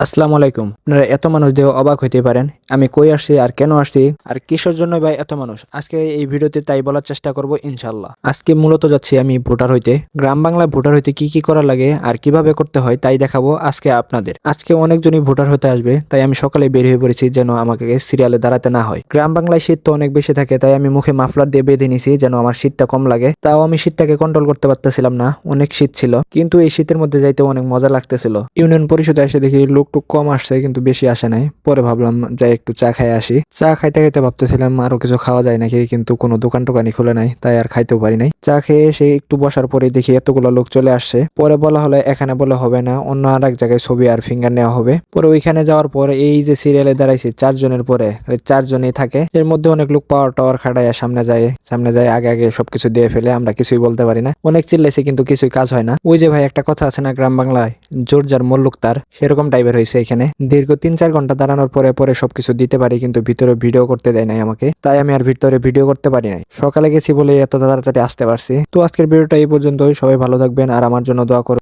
আসসালামু আলাইকুম। আপনারা এত মানুষ দেখে অবাক হইতে পারেন। আমি কই আসছি আর কেন আসছি আর কিসের জন্য ভাই এত মানুষ? আজকে এই ভিডিওতে তাই বলার চেষ্টা করব ইনশাআল্লাহ। আজকে মূলত যাচ্ছি আমি ভোটার হইতে। গ্রাম বাংলায় ভোটার হইতে কি করা লাগে আর কিভাবে করতে হয় তাই দেখাবো আজকে আপনাদের। আজকে অনেকজনই ভোটার হতে আসবে, তাই আমি সকালে বের হয়ে পড়েছি যেন আমাকে সিরিয়ালে দাঁড়াতে না হয়। গ্রাম বাংলায় শীত তো অনেক বেশি থাকে, তাই আমি মুখে মাফলার দিয়ে বেঁধে নিছি যেন আমার শীতটা কম লাগে। তাও আমি শীতটাকে কন্ট্রোল করতে পারতেছিলাম না, অনেক শীত ছিল। কিন্তু এই শীতের মধ্যে যাইতে অনেক মজা লাগতেছিল। ইউনিয়ন পরিষদে এসে দেখি লোক টুক কম আসছে, কিন্তু বেশি আসে নাই। পরে ভাবলাম যাই একটু চা খাই আসি। চা খাইতে খাইতে ভাবতেছিলাম আরো কিছু খাওয়া যায় নাকি, কিন্তু কোনো দোকান টোকানই খুলে নাই, তাই আর খাইতেও পারি নাই। চা খেয়ে এসে একটু বসার পরে দেখি এতগুলো লোক চলে আসছে। পরে বলা হলো এখানে বলে হবে না, অন্য আর এক জায়গায় ছবি আর ফিঙ্গার নেওয়া হবে। পরে ওইখানে যাওয়ার পর এই যে সিরিয়ালে দাঁড়াইছি চারজনের পরে, চারজনই থাকে। এর মধ্যে অনেক লোক পাওয়ার টাওয়ার খাটায় সামনে যায় আগে আগে সবকিছু দিয়ে ফেলে, আমরা কিছুই বলতে পারি না। অনেক চিল্লাইছি কিন্তু কিছুই কাজ হয় না। ওই যে ভাই একটা কথা আছে না গ্রাম বাংলায়, জোর যার মল্লুক তার, সেরকম টাইপের হয়েছে এখানে। দীর্ঘ 3-4 ঘন্টা দাঁড়ানোর পরে পরে সবকিছু দিতে পারি, কিন্তু ভিতরে ভিডিও করতে দেয় নাই আমাকে, তাই আমি আর ভিতরে ভিডিও করতে পারি নাই। সকালে গেছি বলে এত তাড়াতাড়ি আসতে পারছি। তো আজকের ভিডিওটা এই পর্যন্তই। সবাই ভালো থাকবেন আর আমার জন্য দোয়া করবেন।